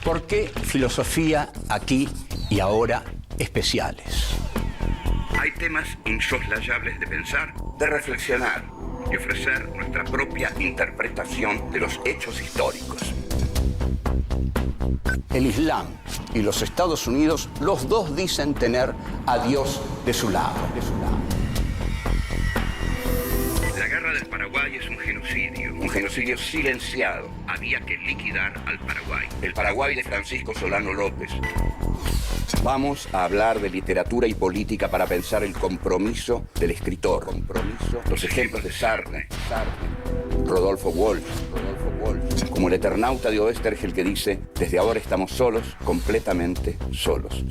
¿Por qué filosofía aquí y ahora especiales? Hay temas insoslayables de pensar, de reflexionar y ofrecer nuestra propia interpretación de los hechos históricos. El Islam y los Estados Unidos, los dos dicen tener a Dios de su lado. La guerra del Paraguay es un genocidio silenciado. Había que liquidar al Paraguay. El Paraguay de Francisco Solano López. Vamos a hablar de literatura y política para pensar el compromiso del escritor. Los ejemplos de Sartre, Rodolfo Walsh, como el Eternauta de Oestergel que dice: desde ahora estamos solos, completamente solos.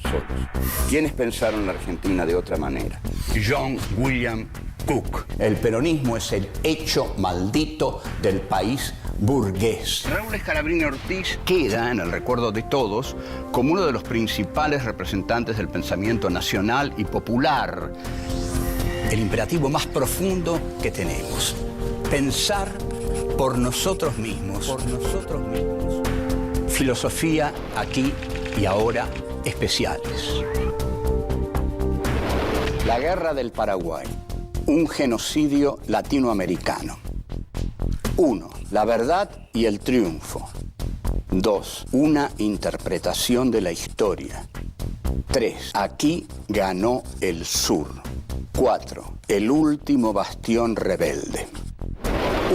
¿Quiénes pensaron la Argentina de otra manera? John William Cook. El peronismo es el hecho maldito del país burgués. Raúl Escalabrini Ortiz queda en el recuerdo de todos como uno de los principales representantes del pensamiento nacional y popular. El imperativo más profundo que tenemos: pensar por nosotros mismos. Filosofía aquí y ahora especiales. La guerra del Paraguay, un genocidio latinoamericano. 1. La verdad y el triunfo. 2. Una interpretación de la historia. 3. Aquí ganó el sur. 4. El último bastión rebelde.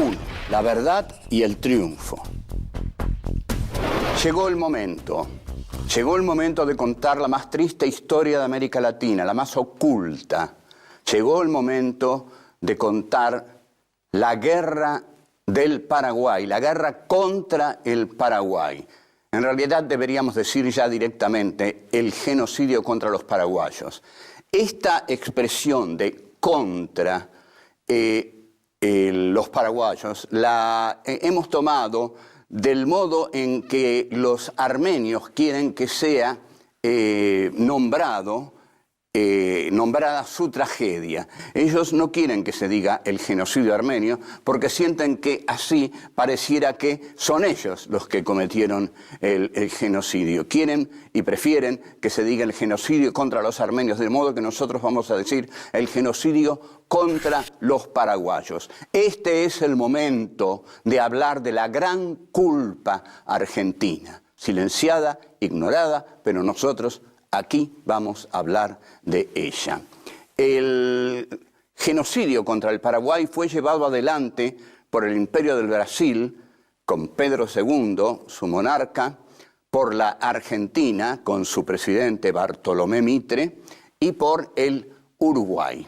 1. La verdad y el triunfo. Llegó el momento de contar la más triste historia de América Latina, la más oculta. Llegó el momento de contar la guerra del Paraguay, la guerra contra el Paraguay. En realidad deberíamos decir ya directamente el genocidio contra los paraguayos. Esta expresión de contra los paraguayos la hemos tomado del modo en que los armenios quieren que sea nombrada su tragedia. Ellos no quieren que se diga el genocidio armenio porque sienten que así pareciera que son ellos los que cometieron el genocidio. Quieren y prefieren que se diga el genocidio contra los armenios, de modo que nosotros vamos a decir el genocidio contra los paraguayos. Este es el momento de hablar de la gran culpa argentina, silenciada, ignorada, pero nosotros aquí vamos a hablar de ella. El genocidio contra el Paraguay fue llevado adelante por el Imperio del Brasil, con Pedro II, su monarca, por la Argentina, con su presidente Bartolomé Mitre, y por el Uruguay.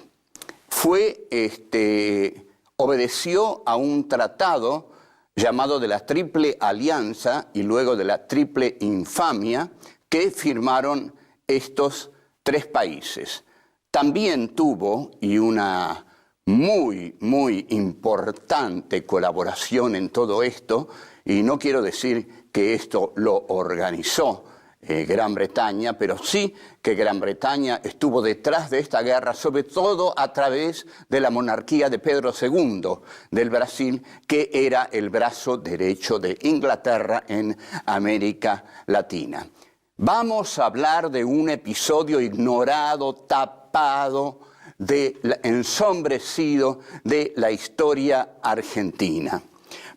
Obedeció a un tratado llamado de la Triple Alianza y luego de la Triple Infamia que firmaron estos tres países. También tuvo, y una muy importante colaboración en todo esto, y no quiero decir que esto lo organizó Gran Bretaña, pero sí que Gran Bretaña estuvo detrás de esta guerra, sobre todo a través de la monarquía de Pedro II del Brasil, que era el brazo derecho de Inglaterra en América Latina. Vamos a hablar de un episodio ignorado, tapado, ensombrecido de la historia argentina.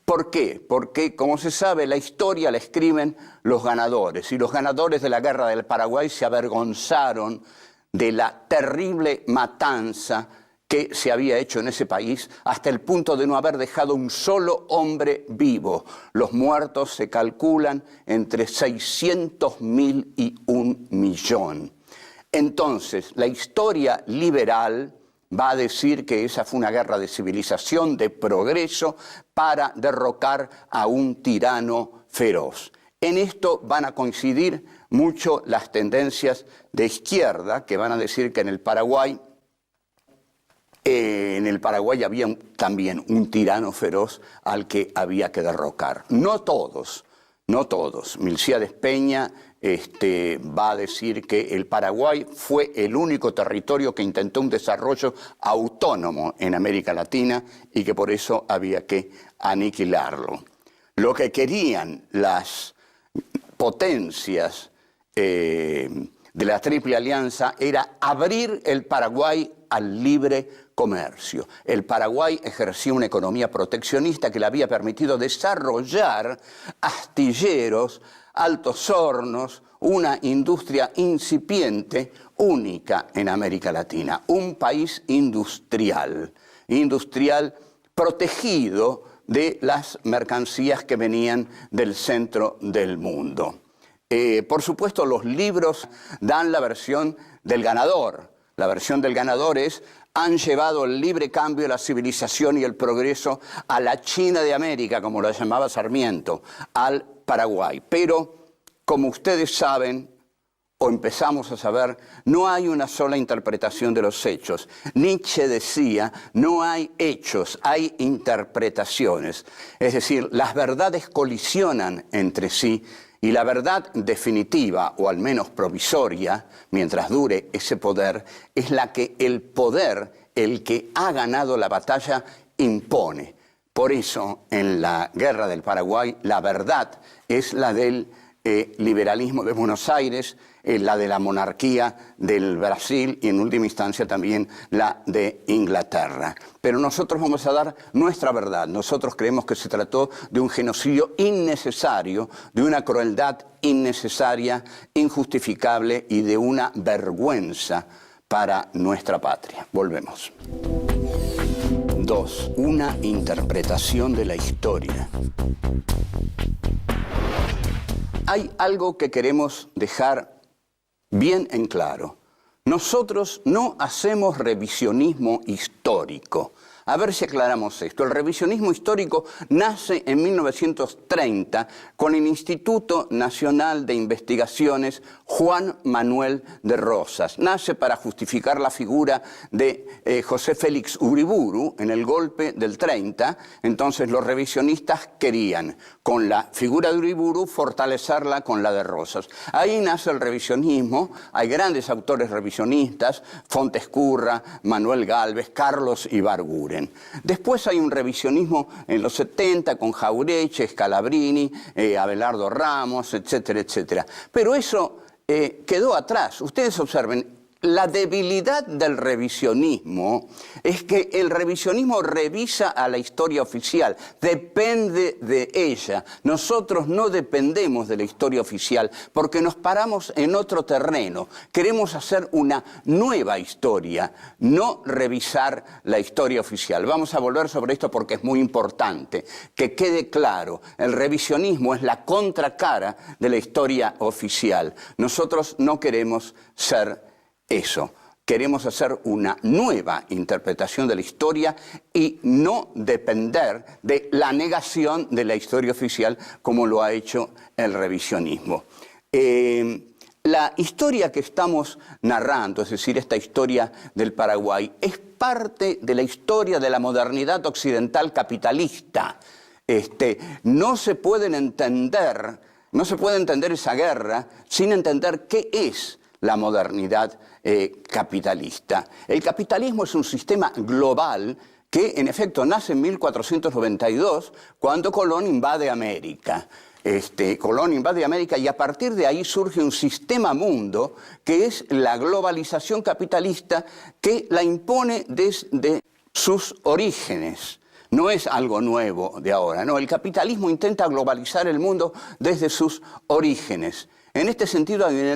¿Por qué? Porque, como se sabe, la historia la escriben los ganadores, y los ganadores de la guerra del Paraguay se avergonzaron de la terrible matanza que se había hecho en ese país hasta el punto de no haber dejado un solo hombre vivo. Los muertos se calculan entre 600.000 y 1.000.000. Entonces, la historia liberal va a decir que esa fue una guerra de civilización, de progreso, para derrocar a un tirano feroz. En esto van a coincidir mucho las tendencias de izquierda, que van a decir que en el Paraguay había también un tirano feroz al que había que derrocar. No todos. Milcíades Peña va a decir que el Paraguay fue el único territorio que intentó un desarrollo autónomo en América Latina y que por eso había que aniquilarlo. Lo que querían las potencias de la Triple Alianza era abrir el Paraguay al libre comercio. El Paraguay ejercía una economía proteccionista que le había permitido desarrollar astilleros, altos hornos, una industria incipiente única en América Latina. Un país industrial protegido de las mercancías que venían del centro del mundo. Por supuesto, los libros dan la versión del ganador. La versión del ganador es: han llevado el libre cambio, la civilización y el progreso a la China de América, como lo llamaba Sarmiento, al Paraguay. Pero, como ustedes saben, o empezamos a saber, no hay una sola interpretación de los hechos. Nietzsche decía, no hay hechos, hay interpretaciones. Es decir, las verdades colisionan entre sí y la verdad definitiva, o al menos provisoria, mientras dure ese poder, es la que el poder, el que ha ganado la batalla, impone. Por eso, en la Guerra del Paraguay, la verdad es la del liberalismo de Buenos Aires, la de la monarquía del Brasil y en última instancia también la de Inglaterra. Pero nosotros vamos a dar nuestra verdad. Nosotros creemos que se trató de un genocidio innecesario, de una crueldad innecesaria, injustificable y de una vergüenza para nuestra patria. Volvemos. 2. Una interpretación de la historia. Hay algo que queremos dejar bien en claro. Nosotros no hacemos revisionismo histórico. A ver si aclaramos esto. El revisionismo histórico nace en 1930 con el Instituto Nacional de Investigaciones Juan Manuel de Rosas. Nace para justificar la figura de José Félix Uriburu en el golpe del 30. Entonces los revisionistas querían, con la figura de Uriburu, fortalecerla con la de Rosas. Ahí nace el revisionismo. Hay grandes autores revisionistas: Fontescurra, Manuel Gálvez, Carlos Ibarguren. Después hay un revisionismo en los 70 con Jauretche, Scalabrini, Abelardo Ramos, etcétera, etcétera. Pero eso quedó atrás. Ustedes observen, la debilidad del revisionismo es que el revisionismo revisa a la historia oficial, depende de ella. Nosotros no dependemos de la historia oficial porque nos paramos en otro terreno. Queremos hacer una nueva historia, no revisar la historia oficial. Vamos a volver sobre esto porque es muy importante que quede claro. El revisionismo es la contracara de la historia oficial. Nosotros no queremos ser eso. Queremos hacer una nueva interpretación de la historia y no depender de la negación de la historia oficial como lo ha hecho el revisionismo. La historia que estamos narrando, es decir, esta historia del Paraguay, es parte de la historia de la modernidad occidental capitalista. No se puede entender esa guerra sin entender qué es la modernidad capitalista. El capitalismo es un sistema global que, en efecto, nace en 1492, cuando Colón invade América. Colón invade América y a partir de ahí surge un sistema mundo que es la globalización capitalista que la impone desde sus orígenes. No es algo nuevo de ahora, no. El capitalismo intenta globalizar el mundo desde sus orígenes. En este sentido hay una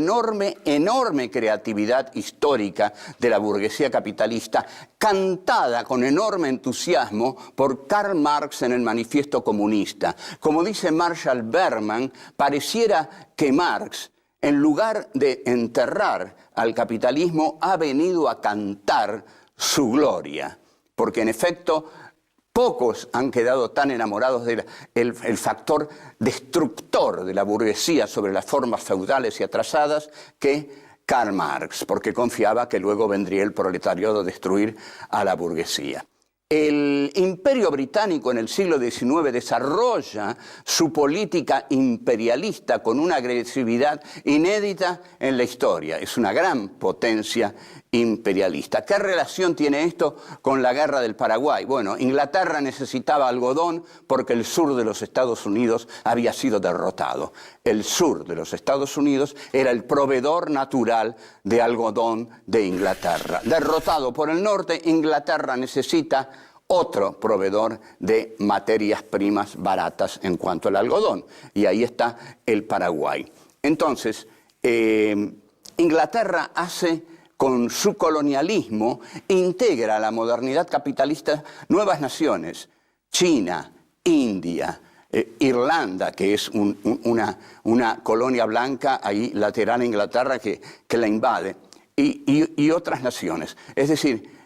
enorme creatividad histórica de la burguesía capitalista, cantada con enorme entusiasmo por Karl Marx en el Manifiesto Comunista. Como dice Marshall Berman, pareciera que Marx, en lugar de enterrar al capitalismo, ha venido a cantar su gloria. Porque en efecto, pocos han quedado tan enamorados del factor destructor de la burguesía sobre las formas feudales y atrasadas que Karl Marx, porque confiaba que luego vendría el proletariado a destruir a la burguesía. El Imperio Británico en el siglo XIX desarrolla su política imperialista con una agresividad inédita en la historia. Es una gran potencia imperialista. ¿Qué relación tiene esto con la guerra del Paraguay? Bueno, Inglaterra necesitaba algodón porque el sur de los Estados Unidos había sido derrotado. El sur de los Estados Unidos era el proveedor natural de algodón de Inglaterra. Derrotado por el norte, Inglaterra necesita otro proveedor de materias primas baratas en cuanto al algodón. Y ahí está el Paraguay. Entonces, Inglaterra hace, con su colonialismo, integra a la modernidad capitalista nuevas naciones. China, India, Irlanda, que es una colonia blanca ahí lateral a Inglaterra que la invade, y otras naciones. Es decir,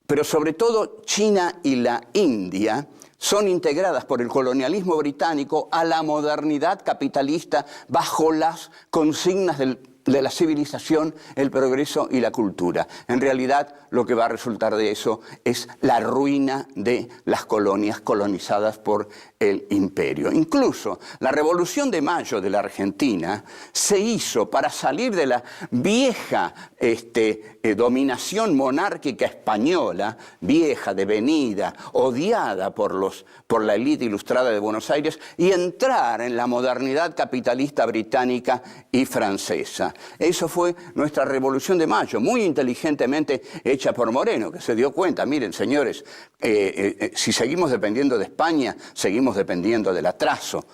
pero sobre todo China y la India son integradas por el colonialismo británico a la modernidad capitalista bajo las consignas de la civilización, el progreso y la cultura. En realidad, lo que va a resultar de eso es la ruina de las colonias colonizadas por el imperio. Incluso la Revolución de Mayo de la Argentina se hizo para salir de la vieja dominación monárquica española, vieja, devenida, odiada por la élite ilustrada de Buenos Aires, y entrar en la modernidad capitalista británica y francesa. Eso fue nuestra Revolución de Mayo, muy inteligentemente hecha por Moreno, que se dio cuenta, miren señores, si seguimos dependiendo de España, seguimos dependiendo del atraso.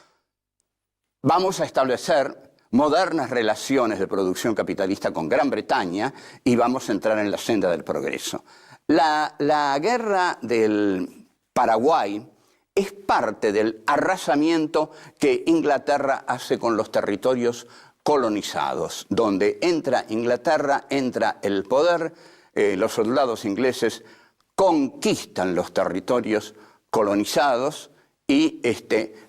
Vamos a establecer modernas relaciones de producción capitalista con Gran Bretaña y vamos a entrar en la senda del progreso. La guerra del Paraguay es parte del arrasamiento que Inglaterra hace con los territorios colonizados, donde entra Inglaterra, entra el poder, los soldados ingleses conquistan los territorios colonizados y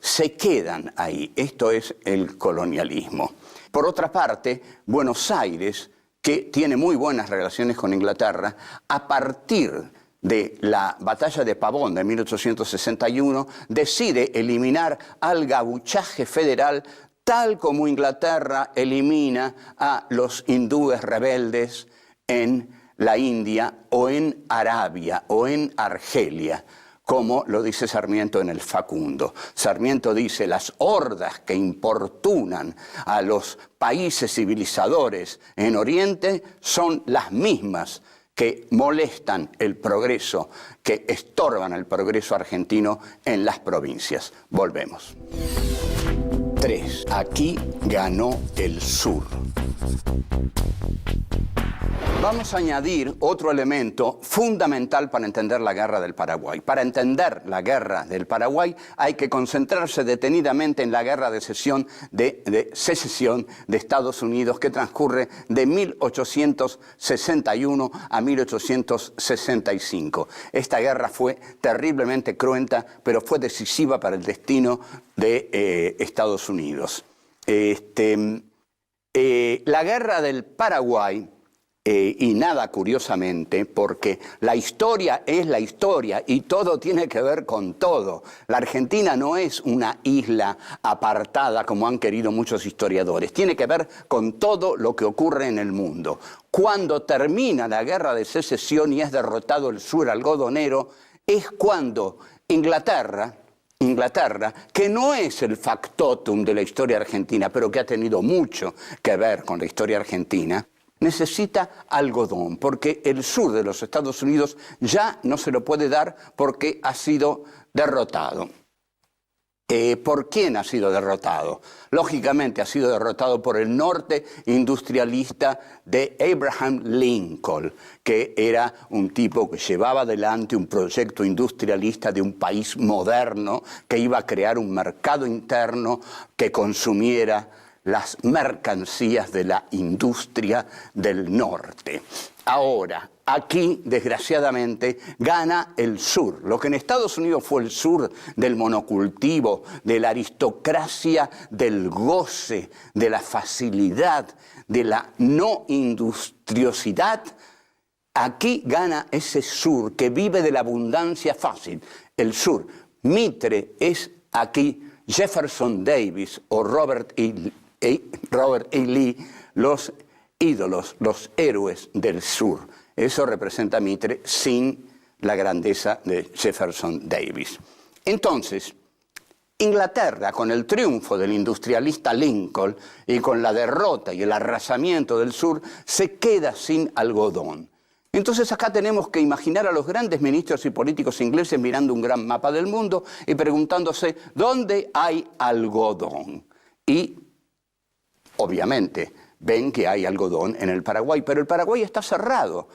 se quedan ahí. Esto es el colonialismo. Por otra parte, Buenos Aires, que tiene muy buenas relaciones con Inglaterra, a partir de la batalla de Pavón de 1861, decide eliminar al gauchaje federal tal como Inglaterra elimina a los hindúes rebeldes en la India o en Arabia o en Argelia, como lo dice Sarmiento en el Facundo. Sarmiento dice: las hordas que importunan a los países civilizadores en Oriente son las mismas que molestan el progreso, que estorban el progreso argentino en las provincias. Volvemos. 3. Aquí ganó el sur. Vamos a añadir otro elemento fundamental para entender la guerra del Paraguay. Para entender la guerra del Paraguay hay que concentrarse detenidamente en la guerra de secesión de Estados Unidos, que transcurre de 1861 a 1865. Esta guerra fue terriblemente cruenta, pero fue decisiva para el destino de Estados Unidos. La guerra del Paraguay, y nada curiosamente, porque la historia es la historia y todo tiene que ver con todo. La Argentina no es una isla apartada como han querido muchos historiadores, tiene que ver con todo lo que ocurre en el mundo. Cuando termina la guerra de secesión y es derrotado el sur algodonero, es cuando Inglaterra, que no es el factotum de la historia argentina, pero que ha tenido mucho que ver con la historia argentina, necesita algodón, porque el sur de los Estados Unidos ya no se lo puede dar porque ha sido derrotado. ¿Por quién ha sido derrotado? Lógicamente ha sido derrotado por el norte industrialista de Abraham Lincoln, que era un tipo que llevaba adelante un proyecto industrialista de un país moderno que iba a crear un mercado interno que consumiera las mercancías de la industria del norte. Ahora, aquí, desgraciadamente, gana el sur. Lo que en Estados Unidos fue el sur del monocultivo, de la aristocracia, del goce, de la facilidad, de la no industriosidad, aquí gana ese sur que vive de la abundancia fácil. El sur. Mitre es aquí Jefferson Davis o Robert E. Lee, los ídolos, los héroes del sur. eso representa Mitre sin la grandeza de Jefferson Davis. Entonces, Inglaterra, con el triunfo del industrialista Lincoln y con la derrota y el arrasamiento del sur, se queda sin algodón. Entonces acá tenemos que imaginar a los grandes ministros y políticos ingleses mirando un gran mapa del mundo y preguntándose ¿dónde hay algodón? Y, obviamente, ven que hay algodón en el Paraguay, pero el Paraguay está cerrado.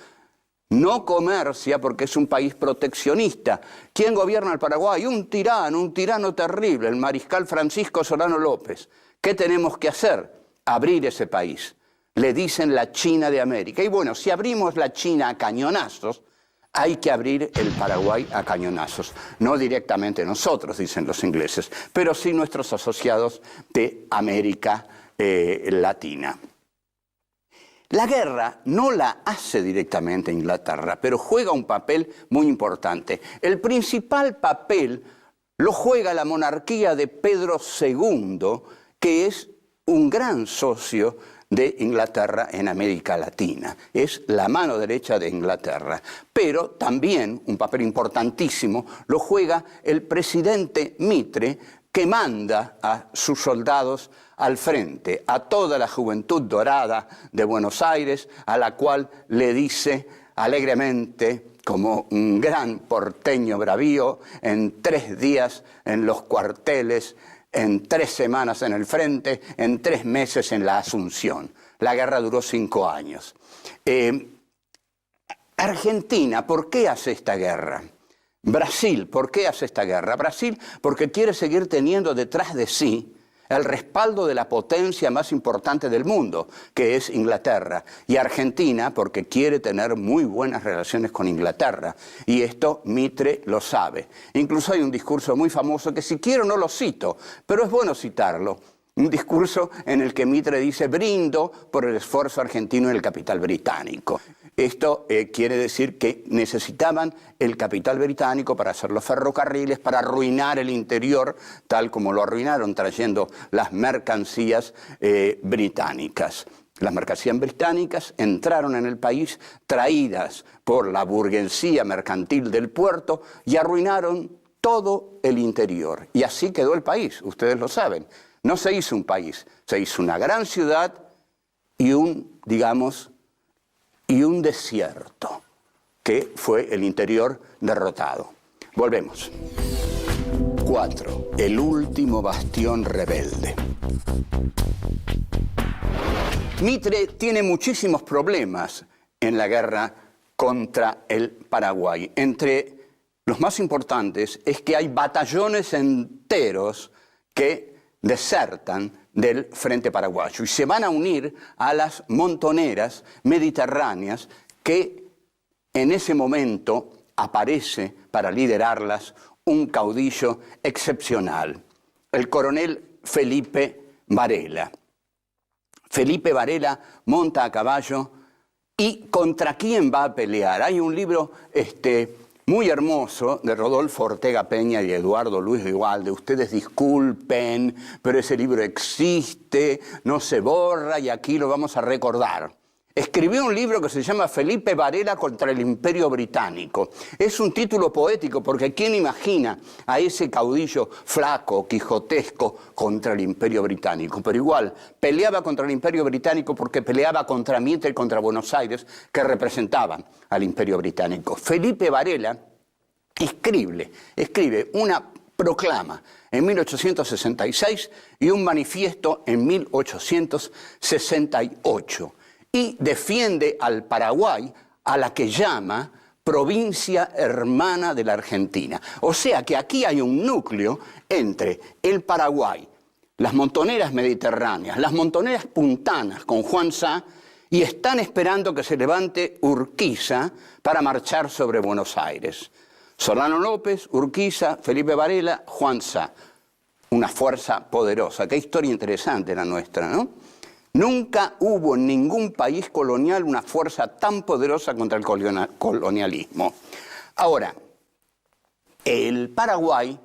No comercia porque es un país proteccionista. ¿Quién gobierna el Paraguay? Un tirano terrible, el mariscal Francisco Solano López. ¿Qué tenemos que hacer? Abrir ese país. Le dicen la China de América. Y bueno, si abrimos la China a cañonazos, hay que abrir el Paraguay a cañonazos. No directamente nosotros, dicen los ingleses, pero sí nuestros asociados de América Latina. La guerra no la hace directamente Inglaterra, pero juega un papel muy importante. El principal papel lo juega la monarquía de Pedro II, que es un gran socio de Inglaterra en América Latina. Es la mano derecha de Inglaterra. Pero también un papel importantísimo lo juega el presidente Mitre, que manda a sus soldados al frente, a toda la juventud dorada de Buenos Aires, a la cual le dice alegremente, como un gran porteño bravío, en 3 días en los cuarteles, en 3 semanas en el frente, en 3 meses en la Asunción. La guerra duró 5 años. Argentina, ¿por qué hace esta guerra? Brasil, ¿por qué hace esta guerra? Brasil, porque quiere seguir teniendo detrás de sí el respaldo de la potencia más importante del mundo, que es Inglaterra. Y Argentina, porque quiere tener muy buenas relaciones con Inglaterra. Y esto Mitre lo sabe. Incluso hay un discurso muy famoso que si quiero no lo cito, pero es bueno citarlo. Un discurso en el que Mitre dice, brindo por el esfuerzo argentino en el capital británico. Esto quiere decir que necesitaban el capital británico para hacer los ferrocarriles, para arruinar el interior, tal como lo arruinaron trayendo las mercancías británicas. Las mercancías británicas entraron en el país traídas por la burguesía mercantil del puerto y arruinaron todo el interior. Y así quedó el país, ustedes lo saben. No se hizo un país, se hizo una gran ciudad y un desierto, que fue el interior derrotado. Volvemos. 4. El último bastión rebelde. Mitre tiene muchísimos problemas en la guerra contra el Paraguay. Entre los más importantes es que hay batallones enteros que desertan del frente paraguayo y se van a unir a las montoneras mediterráneas que en ese momento aparece para liderarlas un caudillo excepcional, el coronel Felipe Varela. Felipe Varela monta a caballo y ¿contra quién va a pelear? Hay un libro muy hermoso de Rodolfo Ortega Peña y Eduardo Luis Vivalde. Ustedes disculpen, pero ese libro existe, no se borra y aquí lo vamos a recordar. Escribió un libro que se llama Felipe Varela contra el Imperio Británico. Es un título poético porque ¿quién imagina a ese caudillo flaco, quijotesco contra el Imperio Británico? Pero igual, peleaba contra el Imperio Británico porque peleaba contra Mitre y contra Buenos Aires, que representaban al Imperio Británico. Felipe Varela escribe una proclama en 1866 y un manifiesto en 1868. Y defiende al Paraguay, a la que llama provincia hermana de la Argentina. O sea que aquí hay un núcleo entre el Paraguay, las montoneras mediterráneas, las montoneras puntanas con Juan Sá, y están esperando que se levante Urquiza para marchar sobre Buenos Aires. Solano López, Urquiza, Felipe Varela, Juan Sá. Una fuerza poderosa. Qué historia interesante la nuestra, ¿no? Nunca hubo en ningún país colonial una fuerza tan poderosa contra el colonialismo. Ahora, el Paraguay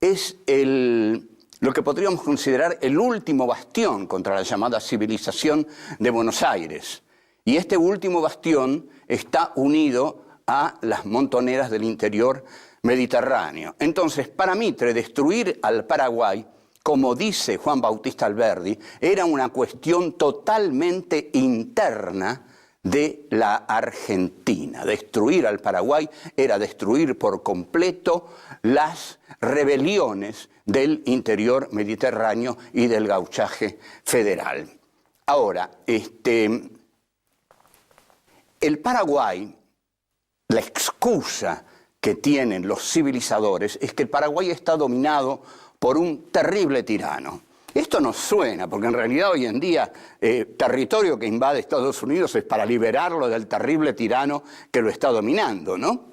es lo que podríamos considerar el último bastión contra la llamada civilización de Buenos Aires. Y este último bastión está unido a las montoneras del interior mediterráneo. Entonces, para Mitre, destruir al Paraguay, como dice Juan Bautista Alberdi, era una cuestión totalmente interna de la Argentina. Destruir al Paraguay era destruir por completo las rebeliones del interior mediterráneo y del gauchaje federal. Ahora, el Paraguay, la excusa que tienen los civilizadores es que el Paraguay está dominado por un terrible tirano. Esto nos suena, porque en realidad hoy en día territorio que invade Estados Unidos es para liberarlo del terrible tirano que lo está dominando, ¿no?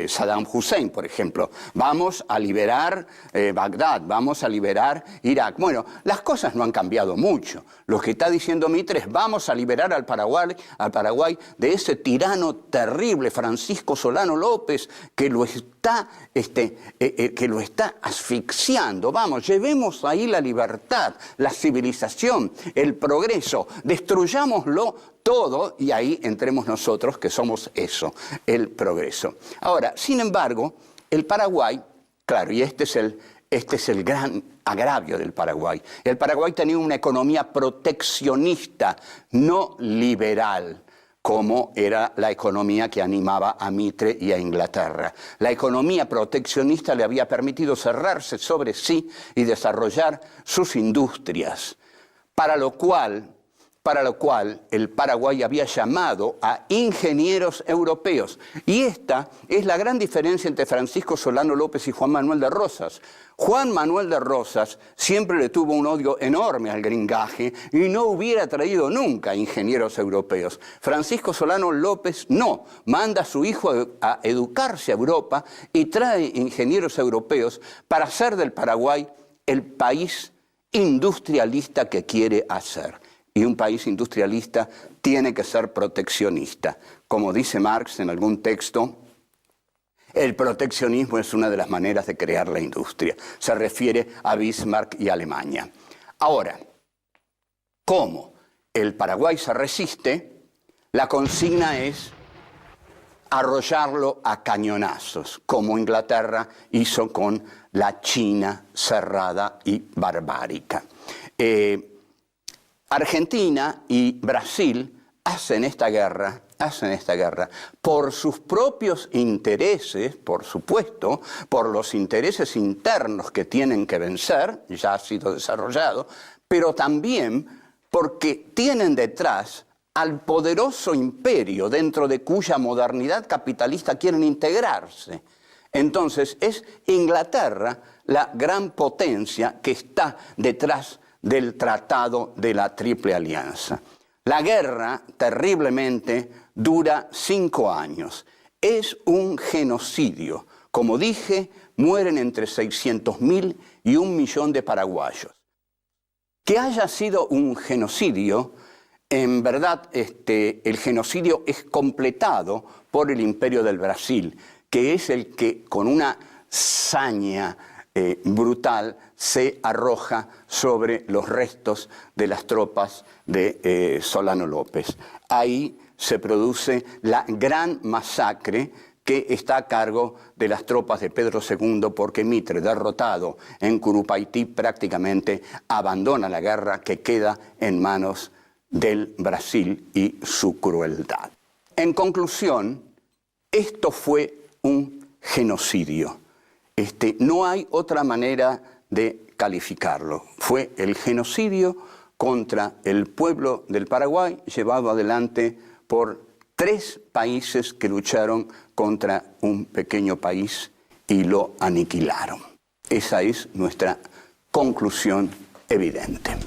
Saddam Hussein, por ejemplo. Vamos a liberar Bagdad, vamos a liberar Irak. Bueno, las cosas no han cambiado mucho. Lo que está diciendo Mitre es vamos a liberar al Paraguay de ese tirano terrible, Francisco Solano López, que lo está asfixiando. Vamos, llevemos ahí la libertad, la civilización, el progreso, destruyámoslo todo y ahí entremos nosotros, que somos eso, el progreso. Ahora, sin embargo, el Paraguay, claro, y este es el gran agravio del Paraguay. El Paraguay tenía una economía proteccionista, no liberal, como era la economía que animaba a Mitre y a Inglaterra. La economía proteccionista le había permitido cerrarse sobre sí y desarrollar sus industrias, para lo cual el Paraguay había llamado a ingenieros europeos. Y esta es la gran diferencia entre Francisco Solano López y Juan Manuel de Rosas. Juan Manuel de Rosas siempre le tuvo un odio enorme al gringaje y no hubiera traído nunca ingenieros europeos. Francisco Solano López no, manda a su hijo a educarse a Europa y trae ingenieros europeos para hacer del Paraguay el país industrialista que quiere hacer. Y un país industrialista tiene que ser proteccionista. Como dice Marx en algún texto, el proteccionismo es una de las maneras de crear la industria. Se refiere a Bismarck y Alemania. Ahora, ¿cómo el Paraguay se resiste? La consigna es arrollarlo a cañonazos, como Inglaterra hizo con la China cerrada y barbárica. Argentina y Brasil hacen esta guerra por sus propios intereses, por supuesto, por los intereses internos que tienen que vencer, ya ha sido desarrollado, pero también porque tienen detrás al poderoso imperio dentro de cuya modernidad capitalista quieren integrarse. Entonces es Inglaterra la gran potencia que está detrás del Tratado de la Triple Alianza. La guerra, terriblemente, dura 5 años. Es un genocidio. Como dije, mueren entre 600.000 y 1 millón de paraguayos. Que haya sido un genocidio, en verdad el genocidio es completado por el Imperio del Brasil, que es el que con una saña brutal se arroja sobre los restos de las tropas de Solano López. Ahí se produce la gran masacre que está a cargo de las tropas de Pedro II, porque Mitre, derrotado en Curupaití, prácticamente abandona la guerra que queda en manos del Brasil y su crueldad. En conclusión, esto fue un genocidio. No hay otra manera de calificarlo. Fue el genocidio contra el pueblo del Paraguay, llevado adelante por 3 países que lucharon contra un pequeño país y lo aniquilaron. Esa es nuestra conclusión evidente.